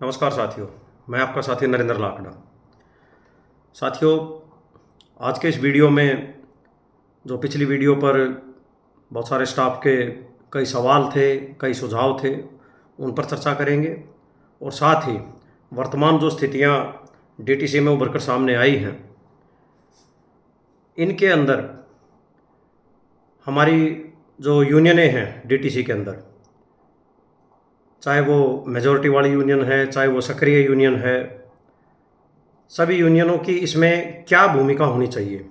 नमस्कार साथियों, मैं आपका साथी नरेंद्र लाकड़ा। साथियों, आज के इस वीडियो में जो पिछली वीडियो पर बहुत सारे स्टाफ के कई सवाल थे, कई सुझाव थे, उन पर चर्चा करेंगे और साथ ही वर्तमान जो स्थितियां डीटीसी में उभर कर सामने आई हैं, इनके अंदर हमारी जो यूनियनें हैं डीटीसी के अंदर, चाहे वो मेजॉरिटी वाली यूनियन है, चाहे वो सक्रिय यूनियन है, सभी यूनियनों की इसमें क्या भूमिका होनी चाहिए,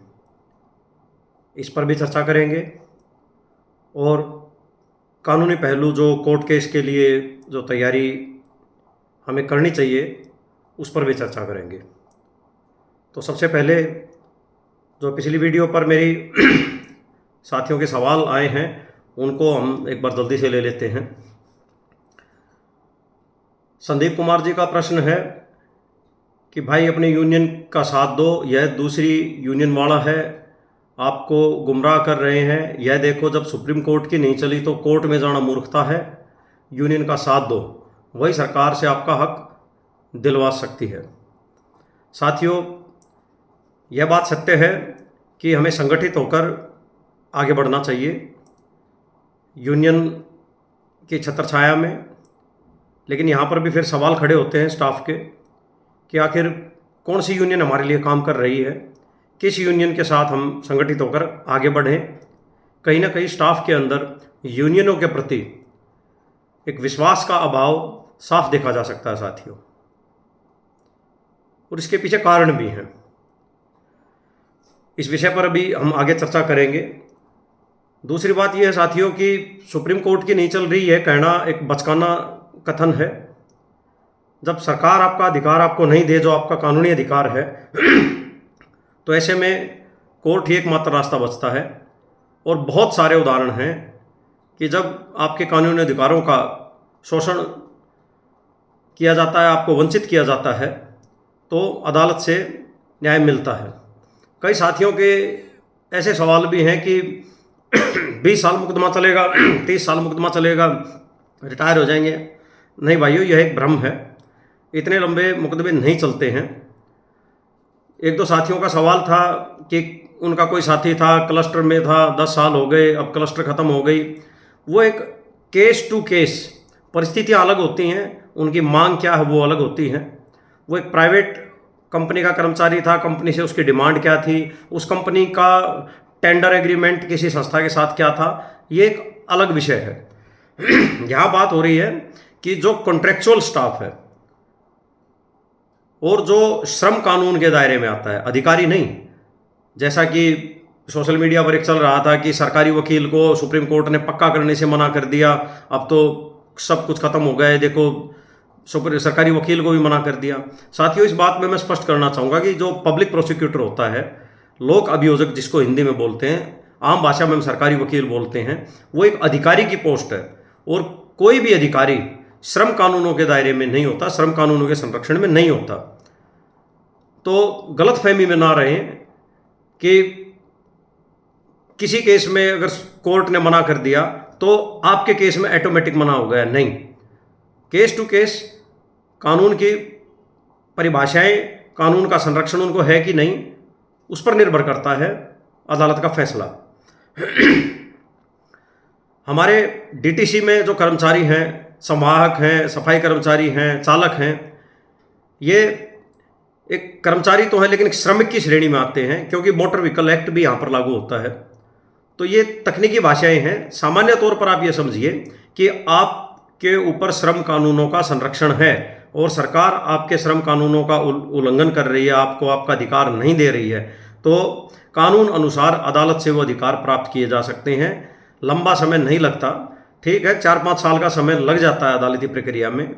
इस पर भी चर्चा करेंगे। और कानूनी पहलू जो कोर्ट केस के लिए जो तैयारी हमें करनी चाहिए, उस पर भी चर्चा करेंगे। तो सबसे पहले जो पिछली वीडियो पर मेरी साथियों के सवाल आए हैं, उनको हम एक बार जल्दी से ले लेते हैं। संदीप कुमार जी का प्रश्न है कि भाई अपनी यूनियन का साथ दो, यह दूसरी यूनियन वाला है, आपको गुमराह कर रहे हैं, यह देखो जब सुप्रीम कोर्ट की नहीं चली तो कोर्ट में जाना मूर्खता है, यूनियन का साथ दो, वही सरकार से आपका हक दिलवा सकती है। साथियों, यह बात सत्य है कि हमें संगठित होकर आगे बढ़ना चाहिए यूनियन की छत्रछाया में, लेकिन यहाँ पर भी फिर सवाल खड़े होते हैं स्टाफ के कि आखिर कौन सी यूनियन हमारे लिए काम कर रही है, किस यूनियन के साथ हम संगठित होकर आगे बढ़ें। कहीं ना कहीं स्टाफ के अंदर यूनियनों के प्रति एक विश्वास का अभाव साफ देखा जा सकता है साथियों, और इसके पीछे कारण भी हैं। इस विषय पर अभी हम आगे चर्चा करेंगे। दूसरी बात यह है साथियों कि सुप्रीम कोर्ट की नहीं चल रही है कहना एक बचकाना कथन है। जब सरकार आपका अधिकार आपको नहीं दे, जो आपका कानूनी अधिकार है, तो ऐसे में कोर्ट ही एकमात्र रास्ता बचता है। और बहुत सारे उदाहरण हैं कि जब आपके कानूनी अधिकारों का शोषण किया जाता है, आपको वंचित किया जाता है, तो अदालत से न्याय मिलता है। कई साथियों के ऐसे सवाल भी हैं कि 20 साल मुकदमा चलेगा, 30 साल मुकदमा चलेगा, रिटायर हो जाएंगे। नहीं भाइयों, यह एक भ्रम है, इतने लंबे मुकदमे नहीं चलते हैं। एक दो साथियों का सवाल था कि उनका कोई साथी था क्लस्टर में था, 10 साल हो गए, अब क्लस्टर ख़त्म हो गई। वो एक केस टू केस, परिस्थितियाँ अलग होती हैं, उनकी मांग क्या है वो अलग होती हैं। वो एक प्राइवेट कंपनी का कर्मचारी था, कंपनी से उसकी डिमांड क्या थी, उस कंपनी का टेंडर एग्रीमेंट किसी संस्था के साथ क्या था, ये एक अलग विषय है। यहाँ बात हो रही है कि जो कॉन्ट्रेक्चुअल स्टाफ है और जो श्रम कानून के दायरे में आता है, अधिकारी नहीं। जैसा कि सोशल मीडिया पर एक चल रहा था कि सरकारी वकील को सुप्रीम कोर्ट ने पक्का करने से मना कर दिया, अब तो सब कुछ खत्म हो गया है, देखो सरकारी वकील को भी मना कर दिया। साथियों, इस बात में मैं स्पष्ट करना चाहूँगा कि जो पब्लिक प्रोसिक्यूटर होता है, लोक अभियोजक जिसको हिंदी में बोलते हैं, आम भाषा में हम सरकारी वकील बोलते हैं, वो एक अधिकारी की पोस्ट है। और कोई भी अधिकारी श्रम कानूनों के दायरे में नहीं होता, श्रम कानूनों के संरक्षण में नहीं होता। तो गलतफहमी में ना रहें कि किसी केस में अगर कोर्ट ने मना कर दिया तो आपके केस में ऑटोमेटिक मना हो गया, नहीं। केस टू केस कानून की परिभाषाएं, कानून का संरक्षण उनको है कि नहीं, उस पर निर्भर करता है अदालत का फैसला। हमारे डीटीसी में जो कर्मचारी हैं, संवाहक हैं, सफाई कर्मचारी हैं, चालक हैं, ये एक कर्मचारी तो है लेकिन श्रमिक की श्रेणी में आते हैं, क्योंकि मोटर व्हीकल एक्ट भी यहाँ पर लागू होता है। तो ये तकनीकी भाषाएं हैं। सामान्य तौर पर आप ये समझिए कि आपके ऊपर श्रम कानूनों का संरक्षण है और सरकार आपके श्रम कानूनों का उल्लंघन कर रही है, आपको आपका अधिकार नहीं दे रही है, तो कानून अनुसार अदालत से वो अधिकार प्राप्त किए जा सकते हैं। लंबा समय नहीं लगता, ठीक है, 4-5 साल का समय लग जाता है अदालती प्रक्रिया में।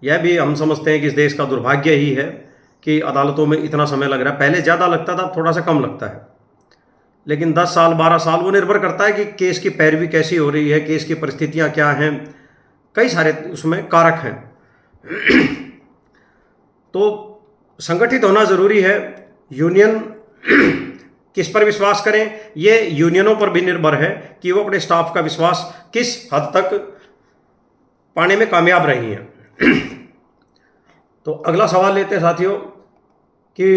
यह भी हम समझते हैं कि इस देश का दुर्भाग्य ही है कि अदालतों में इतना समय लग रहा है। पहले ज़्यादा लगता था, थोड़ा सा कम लगता है, लेकिन 10 साल 12 साल वो निर्भर करता है कि केस की पैरवी कैसी हो रही है, केस की परिस्थितियाँ क्या हैं, कई सारे उसमें कारक हैं। तो संगठित होना ज़रूरी है। यूनियन किस पर विश्वास करें, ये यूनियनों पर भी निर्भर है कि वो अपने स्टाफ का विश्वास किस हद तक पाने में कामयाब रही हैं। तो अगला सवाल लेते हैं साथियों कि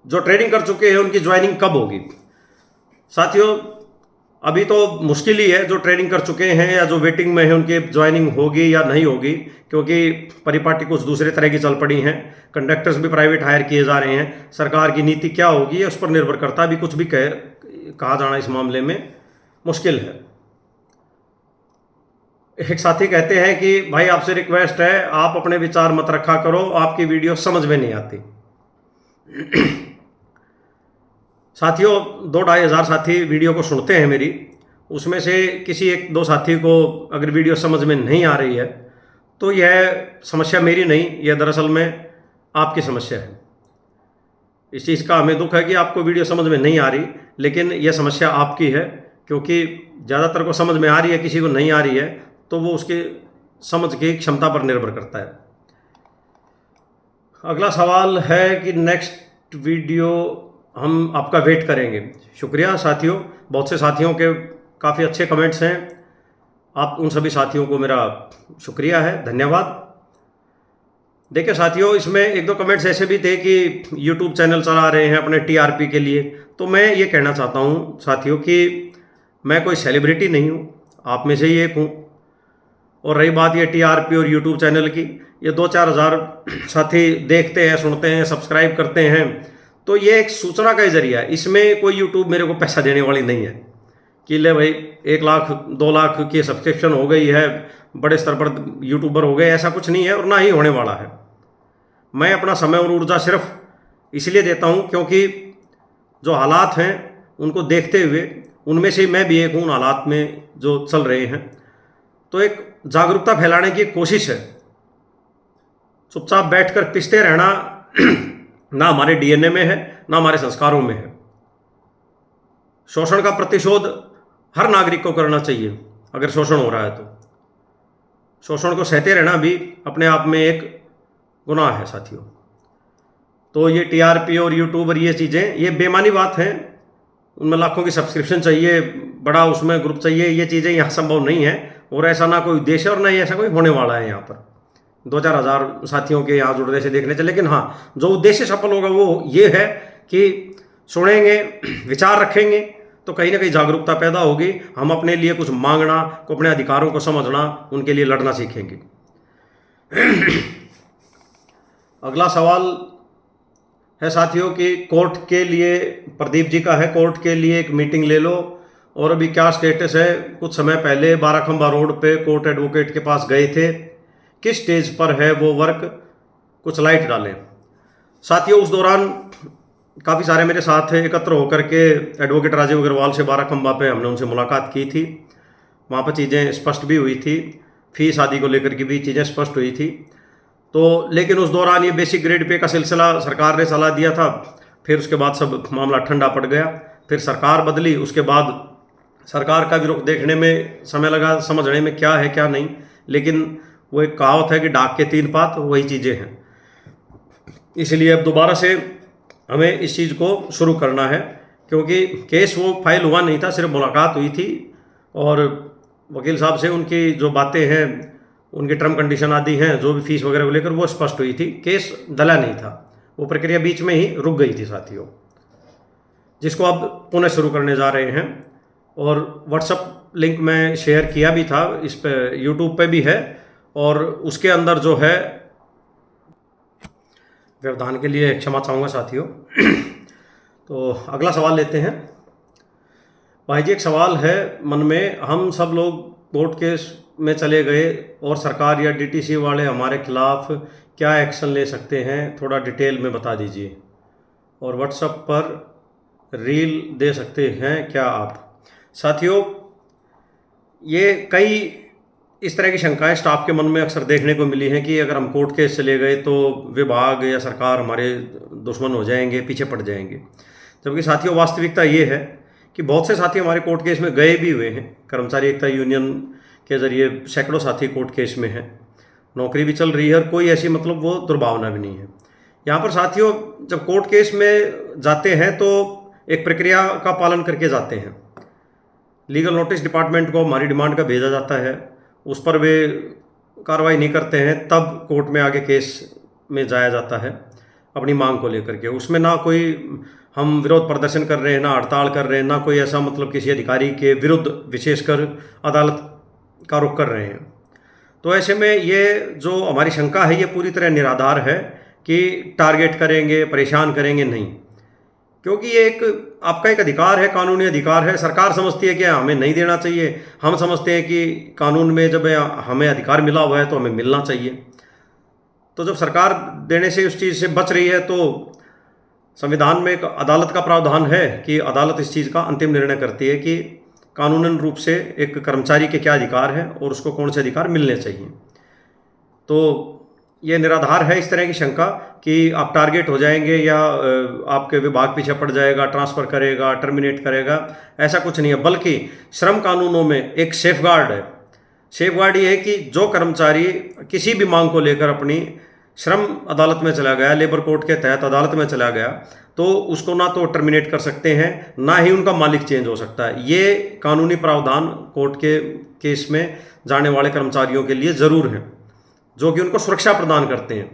जो ट्रेडिंग कर चुके हैं उनकी ज्वाइनिंग कब होगी। साथियों, अभी तो मुश्किल ही है, जो ट्रेडिंग कर चुके हैं या जो वेटिंग में है उनकी ज्वाइनिंग होगी या नहीं होगी, क्योंकि परिपाटी कुछ दूसरे तरह की चल पड़ी हैं। कंडक्टर्स भी प्राइवेट हायर किए जा रहे हैं। सरकार की नीति क्या होगी उस पर निर्भर करता है। अभी कुछ भी कहा जाना इस मामले में मुश्किल है। एक साथी कहते हैं कि भाई आपसे रिक्वेस्ट है, आप अपने विचार मत रखा करो, आपकी वीडियो समझ में नहीं आती। साथियों, 2-2,500 साथी वीडियो को सुनते हैं मेरी, उसमें से किसी 1-2 साथी को अगर वीडियो समझ में नहीं आ रही है तो यह समस्या मेरी नहीं, यह दरअसल में आपकी समस्या है। इस चीज़ का हमें दुख है कि आपको वीडियो समझ में नहीं आ रही, लेकिन यह समस्या आपकी है, क्योंकि ज़्यादातर को समझ में आ रही है, किसी को नहीं आ रही है, तो वो उसके समझ की क्षमता पर निर्भर करता है। अगला सवाल है कि नेक्स्ट वीडियो हम आपका वेट करेंगे। शुक्रिया साथियों, बहुत से साथियों के काफ़ी अच्छे कमेंट्स हैं। आप उन सभी साथियों को मेरा शुक्रिया है, धन्यवाद। देखिए साथियों, इसमें 1-2 कमेंट्स ऐसे भी थे कि यूट्यूब चैनल चला रहे हैं अपने टीआरपी के लिए। तो मैं ये कहना चाहता हूँ साथियों कि मैं कोई सेलिब्रिटी नहीं हूँ, आप में से ही एक हूँ। और रही बात ये टीआरपी और यूट्यूब चैनल की, ये 2-4 हज़ार साथी देखते हैं, सुनते हैं, सब्सक्राइब करते हैं, तो ये एक सूचना का ही जरिया है। इसमें कोई यूट्यूब मेरे को पैसा देने वाली नहीं है कि ले भाई 1 लाख 2 लाख की सब्सक्रिप्शन हो गई है, बड़े स्तर पर यूट्यूबर हो गए, ऐसा कुछ नहीं है और ना ही होने वाला है। मैं अपना समय और ऊर्जा सिर्फ इसलिए देता हूँ क्योंकि जो हालात हैं उनको देखते हुए, उनमें से मैं भी एक हूँ, हालात में जो चल रहे हैं, तो एक जागरूकता फैलाने की कोशिश है। चुपचाप बैठकर पिसते रहना ना हमारे डीएनए में है, ना हमारे संस्कारों में है। शोषण का प्रतिशोध हर नागरिक को करना चाहिए अगर शोषण हो रहा है तो। शोषण को सहते रहना भी अपने आप में एक गुनाह है साथियों। तो ये टीआरपी और यूट्यूबर ये चीज़ें, ये बेमानी बात है। उनमें लाखों की सब्सक्रिप्शन चाहिए, बड़ा उसमें ग्रुप चाहिए, ये चीज़ें यहाँ संभव नहीं है। और ऐसा ना कोई उद्देश्य और ना ही ऐसा कोई होने वाला है यहाँ पर 2-4 हज़ार साथियों के यहाँ जुड़ने से देखने से। लेकिन हाँ, जो उद्देश्य सफल होगा वो ये है कि सुनेंगे, विचार रखेंगे तो कहीं ना कहीं जागरूकता पैदा होगी। हम अपने लिए कुछ मांगना, को अपने अधिकारों को समझना, उनके लिए लड़ना सीखेंगे। अगला सवाल है साथियों कि कोर्ट के लिए, प्रदीप जी का है, कोर्ट के लिए एक मीटिंग ले लो और अभी क्या स्टेटस है। कुछ समय पहले बाराखंबा रोड पे कोर्ट एडवोकेट के पास गए थे, किस स्टेज पर है वो वर्क, कुछ लाइट डालें। साथियों, उस दौरान काफ़ी सारे मेरे साथ एकत्र होकर के एडवोकेट राजीव अग्रवाल से बाराखंबा पे हमने उनसे मुलाकात की थी। वहाँ पर चीज़ें स्पष्ट भी हुई थी, फीस आदि को लेकर के भी चीज़ें स्पष्ट हुई थी। तो लेकिन उस दौरान ये बेसिक ग्रेड पे का सिलसिला सरकार ने चला दिया था। फिर उसके बाद सब मामला ठंडा पड़ गया, फिर सरकार बदली, उसके बाद सरकार का भी रुख देखने में समय लगा, समझने में क्या है क्या नहीं। लेकिन वो एक कहावत है कि डाक के 3 पात, वही चीज़ें हैं। इसलिए अब दोबारा से हमें इस चीज़ को शुरू करना है, क्योंकि केस वो फाइल हुआ नहीं था, सिर्फ मुलाकात हुई थी और वकील साहब से उनकी जो बातें हैं, उनकी टर्म कंडीशन आदि हैं, जो भी फीस वगैरह को लेकर वो स्पष्ट हुई थी। केस डला नहीं था, वो प्रक्रिया बीच में ही रुक गई थी साथियों, जिसको अब पुनः शुरू करने जा रहे हैं। और व्हाट्सएप लिंक मैं शेयर किया भी था, इस पे यूट्यूब पे भी है, और उसके अंदर जो है, व्यवधान के लिए क्षमा चाहूँगा साथियों। तो अगला सवाल लेते हैं। भाई जी, एक सवाल है मन में, हम सब लोग कोर्ट केस में चले गए और सरकार या डीटीसी वाले हमारे खिलाफ क्या एक्शन ले सकते हैं, थोड़ा डिटेल में बता दीजिए। और व्हाट्सएप पर रील दे सकते हैं क्या आप। साथियों, ये कई इस तरह की शंकाएं स्टाफ के मन में अक्सर देखने को मिली हैं कि अगर हम कोर्ट केस चले गए तो विभाग या सरकार हमारे दुश्मन हो जाएंगे, पीछे पड़ जाएंगे। जबकि साथियों, वास्तविकता ये है कि बहुत से साथी हमारे कोर्ट केस में गए भी हुए हैं। कर्मचारी एकता यूनियन के ज़रिए सैकड़ों साथी कोर्ट केस में हैं, नौकरी भी चल रही है और कोई ऐसी मतलब वो दुर्भावना भी नहीं है। यहाँ पर साथियों, जब कोर्ट केस में जाते हैं तो एक प्रक्रिया का पालन करके जाते हैं। लीगल नोटिस डिपार्टमेंट को हमारी डिमांड का भेजा जाता है, उस पर वे कार्रवाई नहीं करते हैं तब कोर्ट में आगे केस में जाया जाता है अपनी मांग को लेकर के। उसमें ना कोई हम विरोध प्रदर्शन कर रहे हैं, ना हड़ताल कर रहे हैं, ना कोई ऐसा मतलब किसी अधिकारी के विरुद्ध विशेषकर अदालत का रुख कर रहे हैं। तो ऐसे में ये जो हमारी शंका है ये पूरी तरह निराधार है कि टारगेट करेंगे, परेशान करेंगे, नहीं। क्योंकि ये एक आपका एक अधिकार है, कानूनी अधिकार है। सरकार समझती है कि हमें नहीं देना चाहिए, हम समझते हैं कि कानून में जब हमें अधिकार मिला हुआ है तो हमें मिलना चाहिए। तो जब सरकार देने से उस चीज़ से बच रही है तो संविधान में एक अदालत का प्रावधान है कि अदालत इस चीज़ का अंतिम निर्णय करती है कि कानूनन रूप से एक कर्मचारी के क्या अधिकार हैं और उसको कौन से अधिकार मिलने चाहिए। तो ये निराधार है इस तरह की शंका कि आप टारगेट हो जाएंगे या आपके विभाग पीछे पड़ जाएगा, ट्रांसफ़र करेगा, टर्मिनेट करेगा, ऐसा कुछ नहीं है। बल्कि श्रम कानूनों में एक सेफगार्ड है। सेफगार्ड ये है कि जो कर्मचारी किसी भी मांग को लेकर अपनी श्रम अदालत में चला गया, लेबर कोर्ट के तहत अदालत में चला गया, तो उसको ना तो टर्मिनेट कर सकते हैं, ना ही उनका मालिक चेंज हो सकता है। ये कानूनी प्रावधान कोर्ट के केस में जाने वाले कर्मचारियों के लिए ज़रूर है, जो कि उनको सुरक्षा प्रदान करते हैं।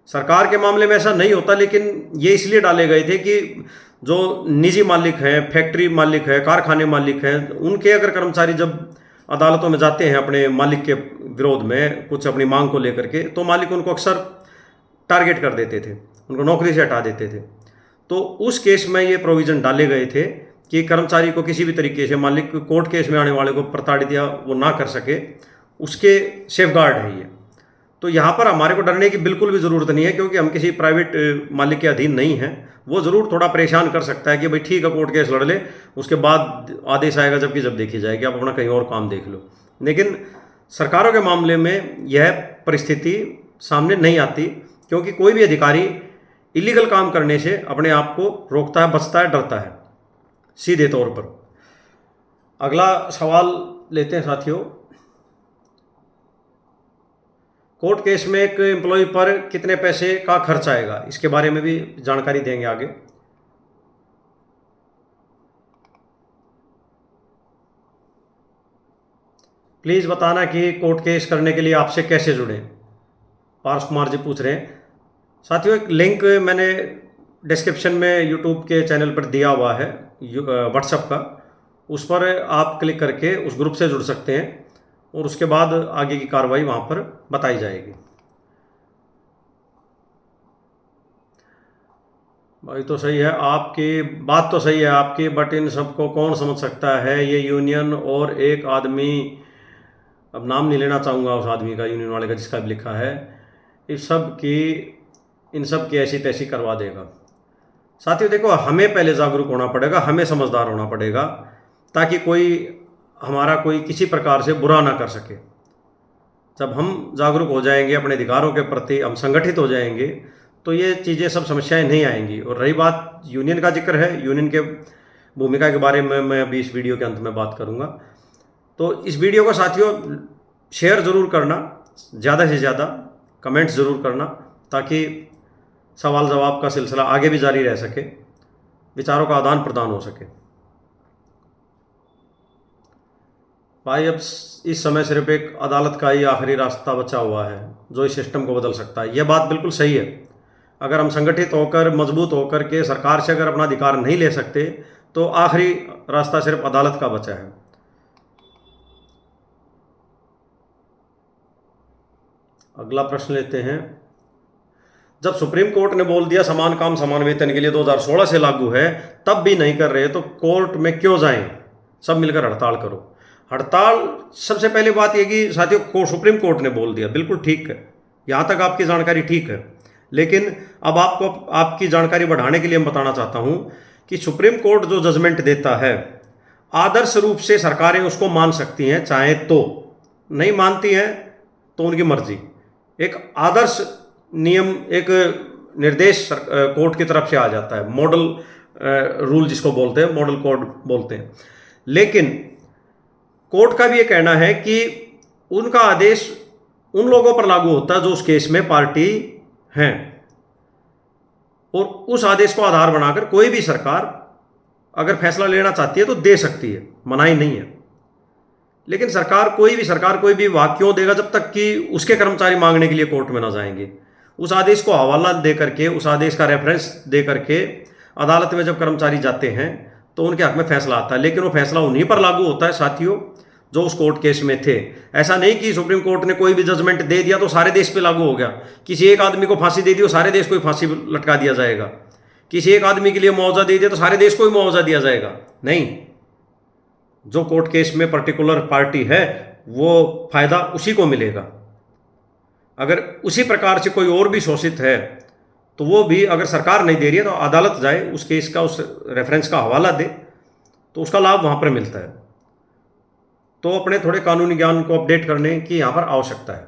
सरकार के मामले में ऐसा नहीं होता, लेकिन ये इसलिए डाले गए थे कि जो निजी मालिक हैं, फैक्ट्री मालिक है, कारखाने मालिक हैं, उनके अगर कर्मचारी जब अदालतों में जाते हैं अपने मालिक के विरोध में कुछ अपनी मांग को लेकर के, तो मालिक उनको अक्सर टारगेट कर देते थे, उनको नौकरी से हटा देते थे। तो उस केस में ये प्रोविज़न डाले गए थे कि कर्मचारी को किसी भी तरीके से मालिक कोर्ट केस में आने वाले को प्रताड़ित या वो ना कर सके, उसके सेफगार्ड है ये। तो यहाँ पर हमारे को डरने की बिल्कुल भी ज़रूरत नहीं है, क्योंकि हम किसी प्राइवेट मालिक के अधीन नहीं हैं। वो ज़रूर थोड़ा परेशान कर सकता है कि भाई ठीक है कोर्ट केस लड़ ले, उसके बाद आदेश आएगा जबकि जब देखी जाएगी, आप अपना कहीं और काम देख लो। लेकिन सरकारों के मामले में यह परिस्थिति सामने नहीं आती, क्योंकि कोई भी अधिकारी इलीगल काम करने से अपने आप को रोकता है, बचता है, डरता है सीधे तौर पर। अगला सवाल लेते हैं साथियों। कोर्ट केस में एक एम्प्लॉय पर कितने पैसे का खर्च आएगा, इसके बारे में भी जानकारी देंगे आगे। प्लीज़ बताना कि कोर्ट केस करने के लिए आपसे कैसे जुड़ें। पार्स कुमार जी पूछ रहे हैं। साथियों, एक लिंक मैंने डिस्क्रिप्शन में यूट्यूब के चैनल पर दिया हुआ है व्हाट्सएप का, उस पर आप क्लिक करके उस ग्रुप से जुड़ सकते हैं और उसके बाद आगे की कार्रवाई वहाँ पर बताई जाएगी। भाई तो सही है आपकी बात, तो सही है आपकी, बट इन सबको कौन समझ सकता है। ये यूनियन और एक आदमी, अब नाम नहीं लेना चाहूँगा उस आदमी का, यूनियन वाले का जिसका भी लिखा है, इन सब की ऐसी तैसी करवा देगा। साथियों देखो, हमें पहले जागरूक होना पड़ेगा, हमें समझदार होना पड़ेगा, ताकि हमारा कोई किसी प्रकार से बुरा ना कर सके। जब हम जागरूक हो जाएंगे अपने अधिकारों के प्रति, हम संगठित हो जाएंगे, तो ये चीज़ें सब समस्याएं नहीं आएंगी। और रही बात यूनियन का जिक्र है, यूनियन के भूमिका के बारे में मैं अभी इस वीडियो के अंत में बात करूंगा। तो इस वीडियो को साथियों शेयर ज़रूर करना, ज़्यादा से ज़्यादा कमेंट्स ज़रूर करना, ताकि सवाल जवाब का सिलसिला आगे भी जारी रह सके, विचारों का आदान प्रदान हो सके। भाई अब इस समय सिर्फ एक अदालत का ही आखिरी रास्ता बचा हुआ है जो इस सिस्टम को बदल सकता है। यह बात बिल्कुल सही है। अगर हम संगठित होकर, मजबूत होकर के सरकार से अगर अपना अधिकार नहीं ले सकते, तो आखिरी रास्ता सिर्फ अदालत का बचा है। अगला प्रश्न लेते हैं। जब सुप्रीम कोर्ट ने बोल दिया समान काम समान वेतन के लिए 2016 से लागू है, तब भी नहीं कर रहे, तो कोर्ट में क्यों जाएं? सब मिलकर हड़ताल करो। हड़ताल, सबसे पहले बात यह कि साथियों सुप्रीम कोर्ट ने बोल दिया, बिल्कुल ठीक है, यहाँ तक आपकी जानकारी ठीक है। लेकिन अब आपको आपकी जानकारी बढ़ाने के लिए मैं बताना चाहता हूँ कि सुप्रीम कोर्ट जो जजमेंट देता है, आदर्श रूप से सरकारें उसको मान सकती हैं, चाहे तो, नहीं मानती हैं तो उनकी मर्जी। एक आदर्श नियम, एक निर्देश कोर्ट की तरफ से आ जाता है, मॉडल रूल जिसको बोलते हैं, मॉडल कोड बोलते हैं। लेकिन कोर्ट का भी ये कहना है कि उनका आदेश उन लोगों पर लागू होता है जो उस केस में पार्टी हैं, और उस आदेश को आधार बनाकर कोई भी सरकार अगर फैसला लेना चाहती है तो दे सकती है, मनाही नहीं है। लेकिन सरकार कोई भी वाक्य क्यों देगा जब तक कि उसके कर्मचारी मांगने के लिए कोर्ट में ना जाएंगे। उस आदेश को हवाला दे करके, उस आदेश का रेफरेंस दे करके अदालत में जब कर्मचारी जाते हैं तो उनके हक में फैसला आता है, लेकिन वो फैसला उन्हीं पर लागू होता है साथियों जो उस कोर्ट केस में थे। ऐसा नहीं कि सुप्रीम कोर्ट ने कोई भी जजमेंट दे दिया तो सारे देश पे लागू हो गया। किसी एक आदमी को फांसी दे दी तो सारे देश को ही फांसी लटका दिया जाएगा। किसी एक आदमी के लिए मुआवजा दे दिया तो सारे देश को ही मुआवजा दिया जाएगा, नहीं। जो कोर्ट केस में पर्टिकुलर पार्टी है वो फायदा उसी को मिलेगा। अगर उसी प्रकार से कोई और भी शोषित है तो वो भी, अगर सरकार नहीं दे रही है तो अदालत जाए, उस केस का, उस रेफरेंस का हवाला दे तो उसका लाभ वहाँ पर मिलता है। तो अपने थोड़े कानूनी ज्ञान को अपडेट करने की यहाँ पर आवश्यकता है।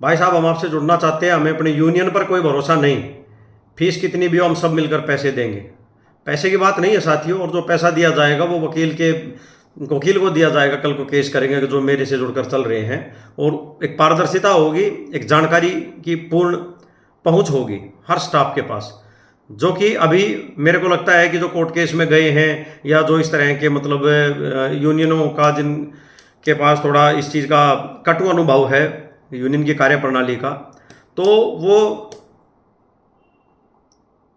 भाई साहब, हम आपसे जुड़ना चाहते हैं, हमें अपने यूनियन पर कोई भरोसा नहीं। फीस कितनी भी हो हम सब मिलकर पैसे देंगे। पैसे की बात नहीं है साथियों, और जो पैसा दिया जाएगा वो वकील को दिया जाएगा, कल को केस करेंगे जो मेरे से जुड़कर चल रहे हैं। और एक पारदर्शिता होगी, एक जानकारी की पूर्ण पहुंच होगी हर स्टाफ के पास, जो कि अभी मेरे को लगता है कि जो कोर्ट केस में गए हैं या जो इस तरह के मतलब यूनियनों का, जिनके पास थोड़ा इस चीज़ का कटु अनुभव है यूनियन की कार्यप्रणाली का, तो वो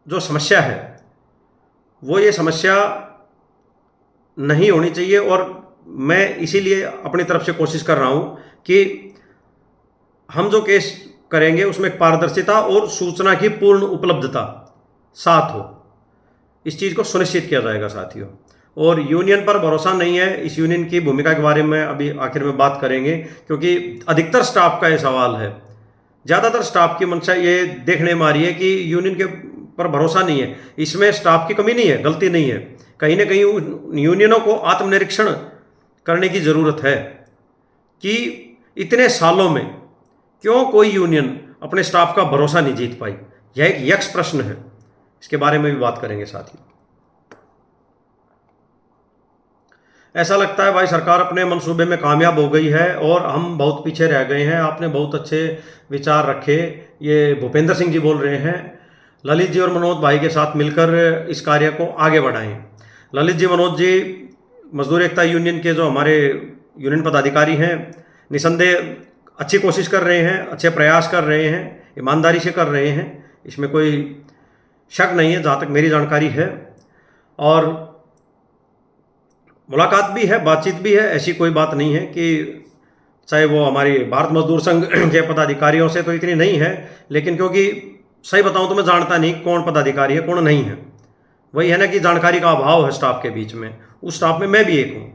जो समस्या है वो ये समस्या नहीं होनी चाहिए। और मैं इसीलिए अपनी तरफ से कोशिश कर रहा हूँ कि हम जो केस करेंगे उसमें पारदर्शिता और सूचना की पूर्ण उपलब्धता साथ हो, इस चीज़ को सुनिश्चित किया जाएगा साथियों। और यूनियन पर भरोसा नहीं है, इस यूनियन की भूमिका के बारे में अभी आखिर में बात करेंगे, क्योंकि अधिकतर स्टाफ का ये सवाल है। ज़्यादातर स्टाफ की मंशा ये देखने में आ रही है कि यूनियन के पर भरोसा नहीं है। इसमें स्टाफ की कमी नहीं है, गलती नहीं है, कहीं ना कहीं यूनियनों को आत्मनिरीक्षण करने की ज़रूरत है कि इतने सालों में क्यों कोई यूनियन अपने स्टाफ का भरोसा नहीं जीत पाई। यह एक यक्ष प्रश्न है, इसके बारे में भी बात करेंगे साथियों। ऐसा लगता है भाई सरकार अपने मंसूबे में कामयाब हो गई है और हम बहुत पीछे रह गए हैं। आपने बहुत अच्छे विचार रखे, ये भूपेंद्र सिंह जी बोल रहे हैं। ललित जी और मनोज भाई के साथ मिलकर इस कार्य को आगे बढ़ाएं। ललित जी, मनोज जी मजदूर एकता यूनियन के जो हमारे यूनियन पदाधिकारी हैं, निसंदेह अच्छी कोशिश कर रहे हैं, अच्छे प्रयास कर रहे हैं, ईमानदारी से कर रहे हैं, इसमें कोई शक नहीं है जहाँ तक मेरी जानकारी है। और मुलाकात भी है, बातचीत भी है, ऐसी कोई बात नहीं है कि चाहे वो हमारी भारत मजदूर संघ के पदाधिकारियों से तो इतनी नहीं है, लेकिन क्योंकि सही बताऊं तो मैं जानता नहीं कौन पदाधिकारी है कौन नहीं है। वही है ना कि जानकारी का अभाव है स्टाफ के बीच में, उस स्टाफ में मैं भी एक हूँ।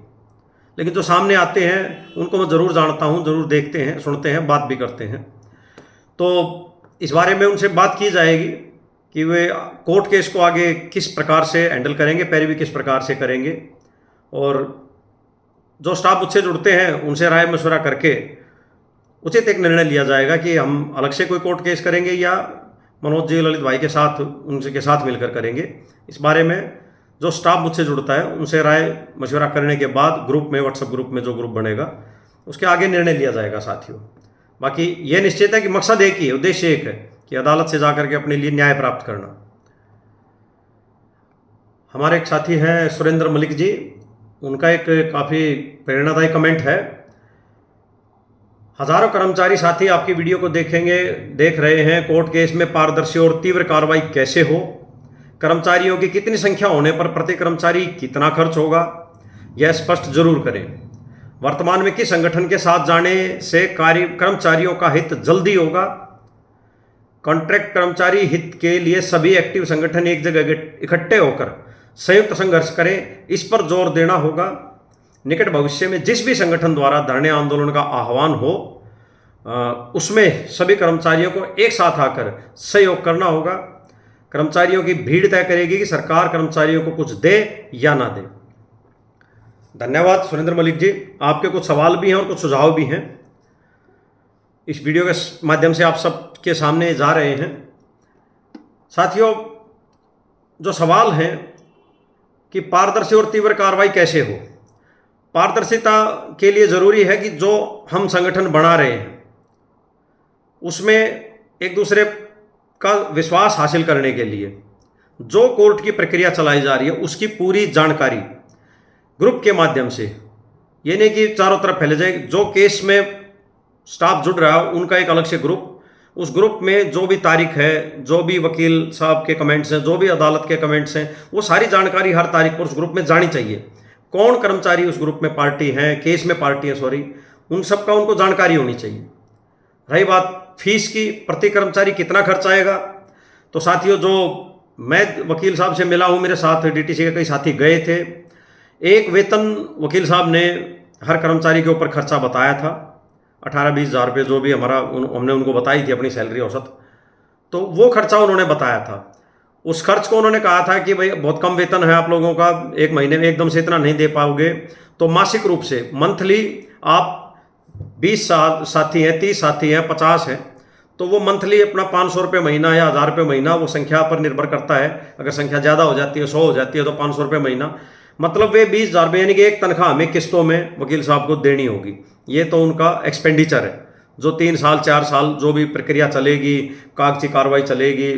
लेकिन जो सामने आते हैं उनको मैं ज़रूर जानता हूँ, ज़रूर देखते हैं, सुनते हैं, बात भी करते हैं। तो इस बारे में उनसे बात की जाएगी कि वे कोर्ट केस को आगे किस प्रकार से हैंडल करेंगे, पैरवी किस प्रकार से करेंगे। और जो स्टाफ मुझसे जुड़ते हैं उनसे राय मशवरा करके उचित एक निर्णय लिया जाएगा कि हम अलग से कोई कोर्ट केस करेंगे या मनोज जी, ललित भाई के साथ, उनसे के साथ मिलकर करेंगे। इस बारे में जो स्टाफ मुझसे जुड़ता है उनसे राय मशवरा करने के बाद ग्रुप में, व्हाट्सएप ग्रुप में जो ग्रुप बनेगा उसके आगे निर्णय लिया जाएगा साथियों। बाकी ये निश्चित है कि मकसद एक ही है, उद्देश्य एक है कि अदालत से जाकर के अपने लिए न्याय प्राप्त करना। हमारे एक साथी हैं सुरेंद्र मलिक जी, उनका एक काफ़ी प्रेरणादायी कमेंट है। हजारों कर्मचारी साथी आपकी वीडियो को देख रहे हैं। कोर्ट केस में पारदर्शी और तीव्र कार्रवाई कैसे हो, कर्मचारियों की कितनी संख्या होने पर प्रति कर्मचारी कितना खर्च होगा, यह स्पष्ट जरूर करें। वर्तमान में किस संगठन के साथ जाने से कर्मचारियों का हित जल्दी होगा। कॉन्ट्रैक्ट कर्मचारी हित के लिए सभी एक्टिव संगठन एक जगह इकट्ठे होकर संयुक्त संघर्ष करें, इस पर जोर देना होगा। निकट भविष्य में जिस भी संगठन द्वारा धरने आंदोलन का आह्वान हो उसमें सभी कर्मचारियों को एक साथ आकर सहयोग करना होगा। कर्मचारियों की भीड़ तय करेगी कि सरकार कर्मचारियों को कुछ दे या ना दे। धन्यवाद सुरेंद्र मलिक जी, आपके कुछ सवाल भी हैं और कुछ सुझाव भी हैं, इस वीडियो के माध्यम से आप सबके सामने जा रहे हैं। साथियों, जो सवाल हैं कि पारदर्शी और तीव्र कार्रवाई कैसे हो, पारदर्शिता के लिए ज़रूरी है कि जो हम संगठन बना रहे हैं उसमें एक दूसरे का विश्वास हासिल करने के लिए जो कोर्ट की प्रक्रिया चलाई जा रही है उसकी पूरी जानकारी ग्रुप के माध्यम से, ये नहीं कि चारों तरफ फैले जाए। जो केस में स्टाफ जुड़ रहा है उनका एक अलग से ग्रुप, उस ग्रुप में जो भी तारीख है, जो भी वकील साहब के कमेंट्स हैं, जो भी अदालत के कमेंट्स हैं, वो सारी जानकारी हर तारीख पर उस ग्रुप में जानी चाहिए। कौन कर्मचारी उस ग्रुप में पार्टी हैं, केस में पार्टी है सॉरी, उन सब का उनको जानकारी होनी चाहिए। रही बात फीस की, प्रति कर्मचारी कितना खर्च आएगा, तो साथियों जो मैं वकील साहब से मिला हूँ, मेरे साथ डीटीसी के कई साथी गए थे, एक वेतन वकील साहब ने हर कर्मचारी के ऊपर खर्चा बताया था, 18-20 हज़ार रुपये जो भी हमने उनको बताई थी अपनी सैलरी औसत, तो वो खर्चा उन्होंने बताया था। उस खर्च को उन्होंने कहा था कि भाई बहुत कम वेतन है आप लोगों का, एक महीने में एकदम से इतना नहीं दे पाओगे, तो मासिक रूप से मंथली आप 20 साथी हैं, 30 साथी हैं, 50 हैं, तो वो मंथली अपना 500 रुपये महीना या 1000 रुपये महीना, वो संख्या पर निर्भर करता है, अगर संख्या ज़्यादा हो जाती है, 100 हो जाती है, तो 500 रुपये महीना, मतलब वे 20 हज़ार रुपये यानी कि एक तनख्वाह हमें किस्तों में वकील साहब को देनी होगी। ये तो उनका एक्सपेंडिचर है, जो 3 साल 4 साल जो भी प्रक्रिया चलेगी, कागजी कार्रवाई चलेगी,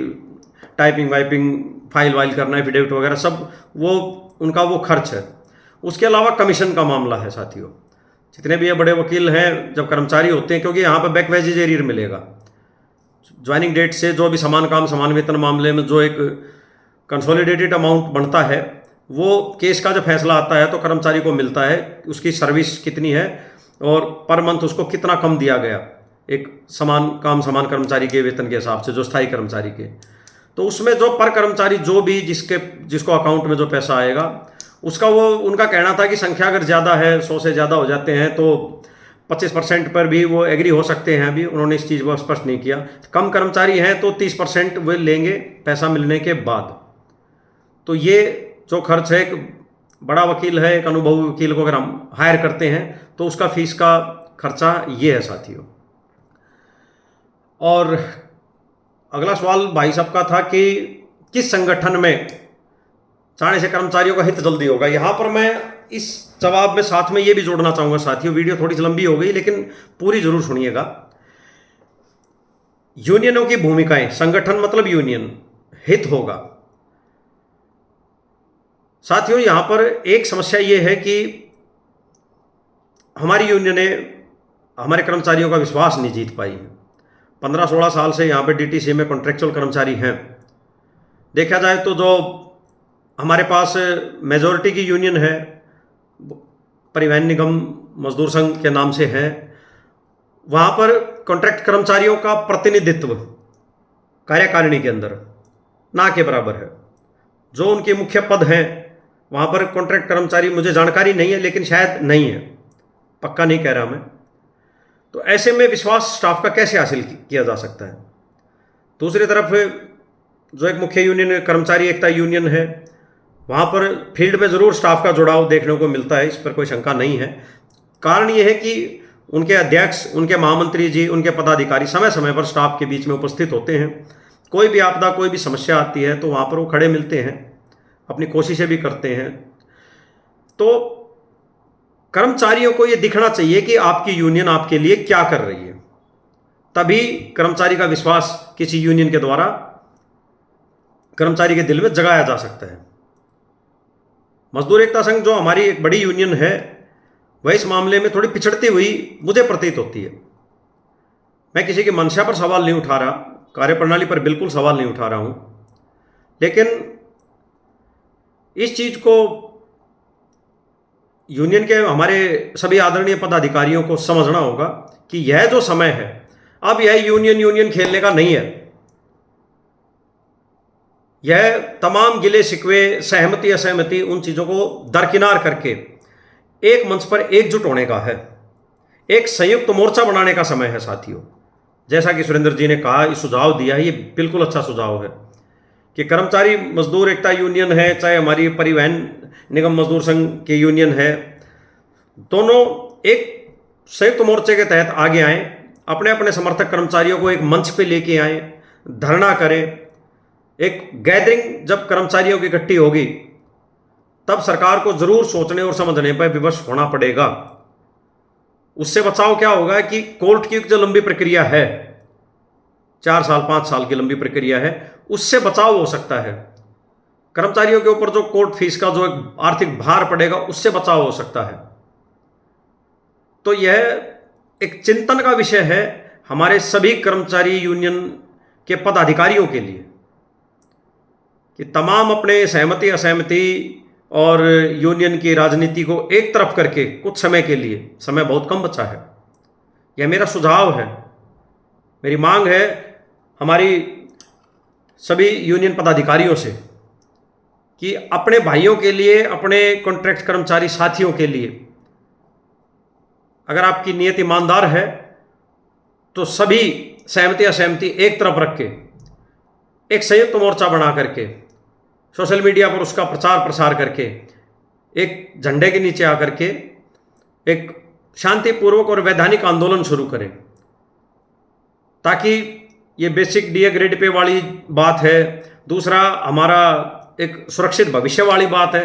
टाइपिंग वाइपिंग, फाइल वाइल करना, एफिडेविट वगैरह सब, वो उनका वो खर्च है। उसके अलावा कमीशन का मामला है साथियों, जितने भी ये बड़े वकील हैं जब कर्मचारी होते हैं, क्योंकि यहाँ पर बैक वेजेज एरियर मिलेगा, ज्वाइनिंग डेट से जो भी समान काम समान वेतन मामले में जो एक कंसोलिडेटेड अमाउंट बनता है, वो केस का जब फैसला आता है तो कर्मचारी को मिलता है, उसकी सर्विस कितनी है और पर मंथ उसको कितना कम दिया गया, एक समान काम समान कर्मचारी के वेतन के हिसाब से, जो स्थायी कर्मचारी के। तो उसमें जो पर कर्मचारी जो भी जिसको अकाउंट में जो पैसा आएगा, उसका वो उनका कहना था कि संख्या अगर ज़्यादा है, 100 से ज़्यादा हो जाते हैं, तो 25% पर भी वो एग्री हो सकते हैं। अभी उन्होंने इस चीज़ को स्पष्ट नहीं किया। कम कर्मचारी हैं तो 30% वे लेंगे पैसा मिलने के बाद। तो ये जो खर्च है, एक बड़ा वकील है, एक अनुभवी वकील को अगर हम हायर करते हैं तो उसका फीस का खर्चा ये है साथियों। और अगला सवाल भाई साहब का था कि किस संगठन में जाने से कर्मचारियों का हित जल्दी होगा। यहाँ पर मैं इस जवाब में साथ में ये भी जोड़ना चाहूँगा साथियों, वीडियो थोड़ी सी लंबी हो गई लेकिन पूरी जरूर सुनिएगा। यूनियनों की भूमिकाएं, संगठन मतलब यूनियन, हित होगा साथियों। यहाँ पर एक समस्या ये है कि हमारी यूनियनें हमारे कर्मचारियों का विश्वास नहीं जीत पाई हैं। 15-16 साल से यहाँ पे डीटीसी में कॉन्ट्रेक्चुअल कर्मचारी हैं। देखा जाए तो जो हमारे पास मेजॉरिटी की यूनियन है, परिवहन निगम मजदूर संघ के नाम से है, वहाँ पर कॉन्ट्रैक्ट कर्मचारियों का प्रतिनिधित्व कार्यकारिणी के अंदर ना के बराबर है। जो उनके मुख्य पद हैं वहाँ पर कॉन्ट्रैक्ट कर्मचारी, मुझे जानकारी नहीं है लेकिन शायद नहीं है, पक्का नहीं कह रहा मैं। तो ऐसे में विश्वास स्टाफ का कैसे हासिल किया जा सकता है। दूसरी तरफ जो एक मुख्य यूनियन कर्मचारी एकता यूनियन है, वहाँ पर फील्ड में ज़रूर स्टाफ का जुड़ाव देखने को मिलता है, इस पर कोई शंका नहीं है। कारण ये है कि उनके अध्यक्ष, उनके महामंत्री जी, उनके पदाधिकारी समय समय पर स्टाफ के बीच में उपस्थित होते हैं। कोई भी आपदा, कोई भी समस्या आती है तो वहाँ पर वो खड़े मिलते हैं, अपनी कोशिशें भी करते हैं। तो कर्मचारियों को ये दिखना चाहिए कि आपकी यूनियन आपके लिए क्या कर रही है, तभी कर्मचारी का विश्वास किसी यूनियन के द्वारा कर्मचारी के दिल में जगाया जा सकता है। मजदूर एकता संघ जो हमारी एक बड़ी यूनियन है, वह इस मामले में थोड़ी पिछड़ती हुई मुझे प्रतीत होती है। मैं किसी की मंशा पर सवाल नहीं उठा रहा, कार्यप्रणाली पर बिल्कुल सवाल नहीं उठा रहा हूं, लेकिन इस चीज को यूनियन के हमारे सभी आदरणीय पदाधिकारियों को समझना होगा कि यह जो समय है, अब यह यूनियन खेलने का नहीं है। यह तमाम गिले शिकवे, सहमति असहमति, उन चीज़ों को दरकिनार करके एक मंच पर एकजुट होने का है, एक संयुक्त मोर्चा बनाने का समय है साथियों। जैसा कि सुरेंद्र जी ने कहा, ये सुझाव दिया है, ये बिल्कुल अच्छा सुझाव है कि कर्मचारी मजदूर एकता यूनियन है, चाहे हमारी परिवहन निगम मजदूर संघ की यूनियन है, दोनों एक संयुक्त मोर्चे के तहत आगे आएँ, अपने अपने समर्थक कर्मचारियों को एक मंच पे लेके आएँ, धरना करें। एक गैदरिंग जब कर्मचारियों की इकट्ठी होगी तब सरकार को जरूर सोचने और समझने पर विवश होना पड़ेगा। उससे बचाव क्या होगा कि कोर्ट की जो लंबी प्रक्रिया है, 4 साल 5 साल की लंबी प्रक्रिया है, उससे बचाव हो सकता है। कर्मचारियों के ऊपर जो कोर्ट फीस का जो एक आर्थिक भार पड़ेगा उससे बचाव हो सकता है। तो यह एक चिंतन का विषय है हमारे सभी कर्मचारी यूनियन के पदाधिकारियों के लिए कि तमाम अपने सहमति असहमति और यूनियन की राजनीति को एक तरफ करके कुछ समय के लिए, समय बहुत कम बचा है, यह मेरा सुझाव है, मेरी मांग है हमारी सभी यूनियन पदाधिकारियों से कि अपने भाइयों के लिए, अपने कॉन्ट्रैक्ट कर्मचारी साथियों के लिए अगर आपकी नीयत ईमानदार है तो सभी सहमति असहमति एक तरफ रख के एक संयुक्त मोर्चा बना करके सोशल मीडिया पर उसका प्रचार प्रसार करके एक झंडे के नीचे आकर के एक शांतिपूर्वक और वैधानिक आंदोलन शुरू करें, ताकि ये बेसिक डीए ग्रेड पे वाली बात है। दूसरा हमारा एक सुरक्षित भविष्य वाली बात है।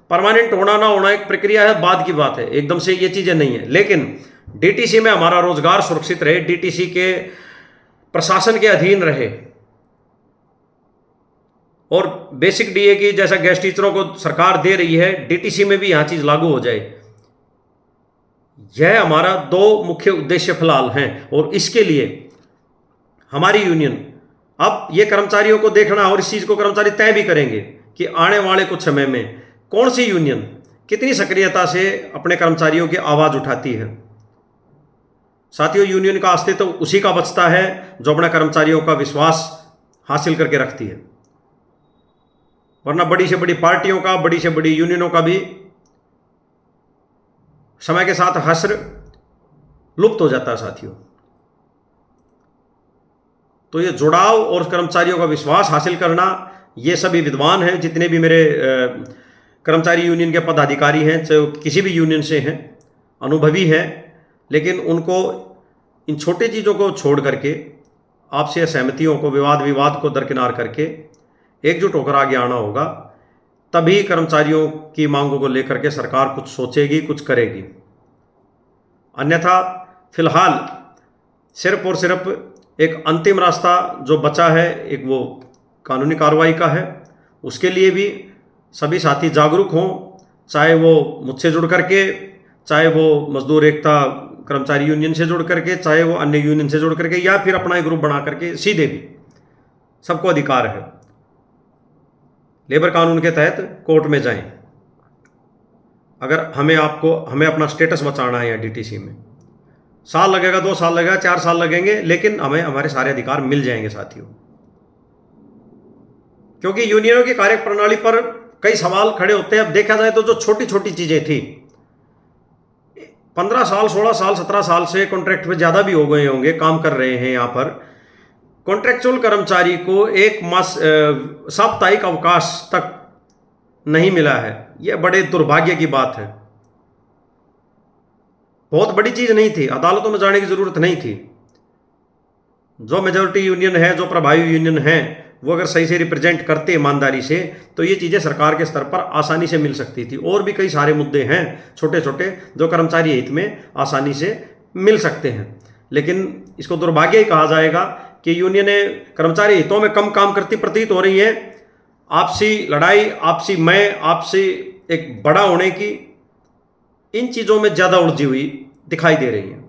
परमानेंट होना ना होना एक प्रक्रिया है, बाद की बात है, एकदम से ये चीज़ें नहीं है। लेकिन डीटीसी में हमारा रोजगार सुरक्षित रहे, डीटीसी के प्रशासन के अधीन रहे और बेसिक डीए की जैसा गैस टीचरों को सरकार दे रही है, डीटीसी में भी यहाँ चीज़ लागू हो जाए। यह हमारा दो मुख्य उद्देश्य फिलहाल हैं और इसके लिए हमारी यूनियन अब ये कर्मचारियों को देखना और इस चीज़ को कर्मचारी तय भी करेंगे कि आने वाले कुछ समय में कौन सी यूनियन कितनी सक्रियता से अपने कर्मचारियों की आवाज़ उठाती है। साथियों, यूनियन का अस्तित्व उसी का बचता है जो अपने कर्मचारियों का विश्वास हासिल करके रखती है, वरना बड़ी से बड़ी पार्टियों का, बड़ी से बड़ी यूनियनों का भी समय के साथ हश्र लुप्त हो जाता है साथियों। तो ये जुड़ाव और कर्मचारियों का विश्वास हासिल करना, ये सभी विद्वान हैं, जितने भी मेरे कर्मचारी यूनियन के पदाधिकारी हैं, चाहे किसी भी यूनियन से हैं, अनुभवी हैं, लेकिन उनको इन छोटी चीज़ों को छोड़ करके आपसी असहमतियों को, विवाद को दरकिनार करके एकजुट होकर आगे आना होगा। तभी कर्मचारियों की मांगों को लेकर के सरकार कुछ सोचेगी, कुछ करेगी। अन्यथा फिलहाल सिर्फ और सिर्फ एक अंतिम रास्ता जो बचा है, एक वो कानूनी कार्रवाई का है। उसके लिए भी सभी साथी जागरूक हों, चाहे वो मुझसे जुड़ करके, चाहे वो मजदूर एकता कर्मचारी यूनियन से जुड़ करके, चाहे वो अन्य यूनियन से जुड़ करके, या फिर अपना एक ग्रुप बना करके सीधे भी। सबको अधिकार है लेबर कानून के तहत कोर्ट में जाएं अगर हमें अपना स्टेटस बचाना है। या डीटीसी में साल लगेगा, 2 साल लगेगा, 4 साल लगेंगे, लेकिन हमें हमारे सारे अधिकार मिल जाएंगे साथियों। क्योंकि यूनियनों की कार्य प्रणाली पर कई सवाल खड़े होते हैं। अब देखा जाए तो जो छोटी छोटी चीज़ें थी, 15 साल, 16 साल, 17 साल से कॉन्ट्रैक्ट पे ज़्यादा भी हो गए होंगे, काम कर रहे हैं यहाँ पर। कॉन्ट्रैक्चुअल कर्मचारी को एक मास साप्ताहिक अवकाश तक नहीं मिला है। यह बड़े दुर्भाग्य की बात है। बहुत बड़ी चीज़ नहीं थी, अदालतों में जाने की ज़रूरत नहीं थी। जो मेजॉरिटी यूनियन है, जो प्रभावी यूनियन है, वो अगर सही से रिप्रेजेंट करते ईमानदारी से, तो ये चीज़ें सरकार के स्तर पर आसानी से मिल सकती थी। और भी कई सारे मुद्दे हैं छोटे छोटे जो कर्मचारी हित में आसानी से मिल सकते हैं। लेकिन इसको दुर्भाग्य ही कहा जाएगा कि यूनियनें कर्मचारी हितों में कम काम करती प्रतीत हो रही हैं। आपसी लड़ाई, आपसी मैं, आपसी एक बड़ा होने की, इन चीज़ों में ज़्यादा उलझी हुई दिखाई दे रही है।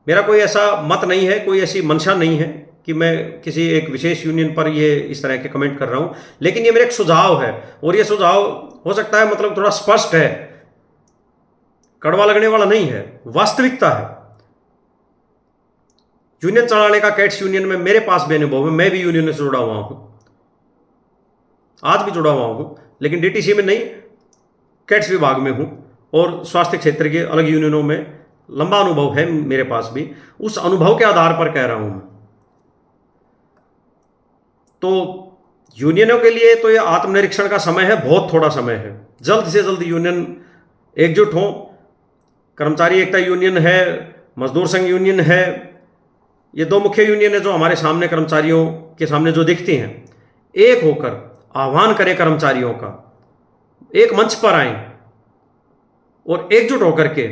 मेरा कोई ऐसा मत नहीं है, कोई ऐसी मंशा नहीं है कि मैं किसी एक विशेष यूनियन पर ये इस तरह के कमेंट कर रहा हूँ, लेकिन ये मेरा एक सुझाव है। और ये सुझाव हो सकता है मतलब थोड़ा स्पष्ट है, कड़वा लगने वाला नहीं है, वास्तविकता है। यूनियन चलाने का कैट्स यूनियन में मेरे पास भी अनुभव है। मैं भी यूनियन से जुड़ा हुआ हूँ, आज भी जुड़ा हुआ हूँ, लेकिन डीटीसी में नहीं, कैट्स विभाग में हूँ और स्वास्थ्य क्षेत्र के अलग यूनियनों में लंबा अनुभव है मेरे पास भी। उस अनुभव के आधार पर कह रहा हूँ मैं। तो यूनियनों के लिए तो ये आत्मनिरीक्षण का समय है, बहुत थोड़ा समय है। जल्द से जल्द यूनियन एकजुट हों। कर्मचारी एकता यूनियन है, मजदूर संघ यूनियन है, ये दो मुख्य यूनियन है जो हमारे सामने कर्मचारियों के सामने जो दिखती हैं। एक होकर आह्वान करें कर्मचारियों का, एक मंच पर आएं और एकजुट होकर के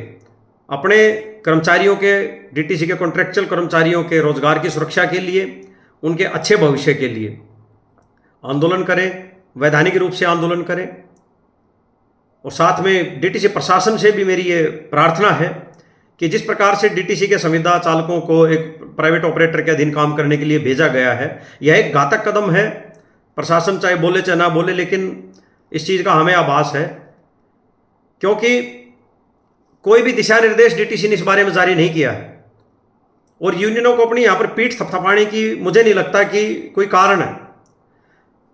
अपने कर्मचारियों के, डीटीसी के कॉन्ट्रैक्चुअल कर्मचारियों के रोजगार की सुरक्षा के लिए, उनके अच्छे भविष्य के लिए आंदोलन करें, वैधानिक रूप से आंदोलन करें। और साथ में डीटीसी प्रशासन से भी मेरी ये प्रार्थना है कि जिस प्रकार से डीटीसी के संविदा चालकों को एक प्राइवेट ऑपरेटर के अधीन काम करने के लिए भेजा गया है, यह एक घातक कदम है। प्रशासन चाहे बोले चाहे ना बोले, लेकिन इस चीज़ का हमें आभास है, क्योंकि कोई भी दिशा निर्देश डीटीसी ने इस बारे में जारी नहीं किया है। और यूनियनों को अपनी यहाँ पर पीठ थपथपाने की मुझे नहीं लगता कि कोई कारण है।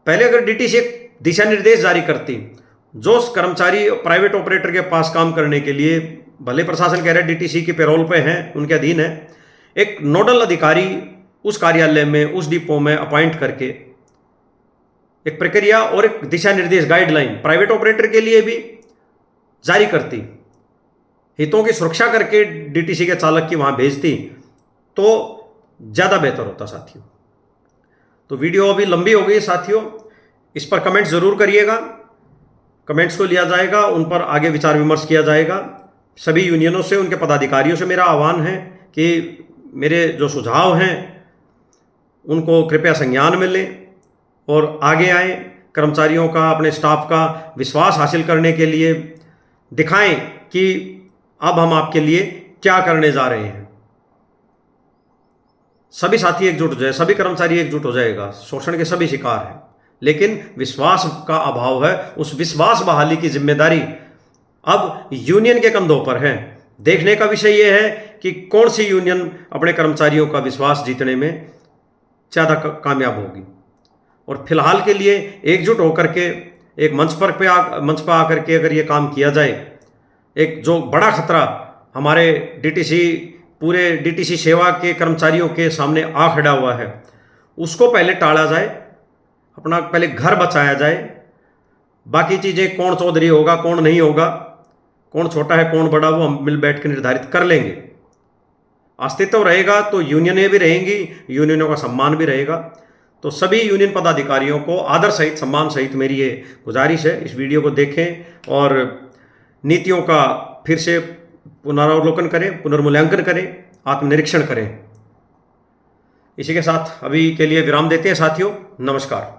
पहले अगर डीटीसी एक दिशा निर्देश जारी करती, जो कर्मचारी प्राइवेट ऑपरेटर के पास काम करने के लिए, भले प्रशासन कह रहे हैं डीटीसी के पेरोल पे हैं, उनके अधीन है, एक नोडल अधिकारी उस कार्यालय में, उस डिपो में अपॉइंट करके एक प्रक्रिया और एक दिशा निर्देश गाइडलाइन प्राइवेट ऑपरेटर के लिए भी जारी करती, हितों की सुरक्षा करके डीटीसी के चालक की वहां भेजती, तो ज़्यादा बेहतर होता साथियों। तो वीडियो अभी लंबी हो गई साथियों, इस पर कमेंट ज़रूर करिएगा। कमेंट्स को लिया जाएगा, उन पर आगे विचार विमर्श किया जाएगा। सभी यूनियनों से, उनके पदाधिकारियों से मेरा आह्वान है कि मेरे जो सुझाव हैं उनको कृपया संज्ञान में लें और आगे आएँ। कर्मचारियों का, अपने स्टाफ का विश्वास हासिल करने के लिए दिखाएं कि अब हम आपके लिए क्या करने जा रहे हैं। सभी साथी एकजुट हो जाए, सभी कर्मचारी एकजुट हो जाएगा। शोषण के सभी शिकार हैं, लेकिन विश्वास का अभाव है। उस विश्वास बहाली की जिम्मेदारी अब यूनियन के कंधों पर है। देखने का विषय यह है कि कौन सी यूनियन अपने कर्मचारियों का विश्वास जीतने में ज़्यादा कामयाब होगी। और फिलहाल के लिए एकजुट होकर के एक मंच पर आकर के अगर ये काम किया जाए, एक जो बड़ा खतरा हमारे डीटीसी, पूरे डीटीसी सेवा के कर्मचारियों के सामने आ खड़ा हुआ है, उसको पहले टाला जाए, अपना पहले घर बचाया जाए। बाकी चीज़ें कौन चौधरी होगा, कौन नहीं होगा, कौन छोटा है कौन बड़ा, वो हम मिल बैठ के निर्धारित कर लेंगे। अस्तित्व रहेगा तो यूनियनें भी रहेंगी, यूनियनों का सम्मान भी रहेगा। तो सभी यूनियन पदाधिकारियों को आदर सहित, सम्मान सहित मेरी ये गुजारिश है, इस वीडियो को देखें और नीतियों का फिर से पुनरावलोकन करें, पुनर्मूल्यांकन करें, आत्मनिरीक्षण करें। इसी के साथ अभी के लिए विराम देते हैं साथियों। नमस्कार।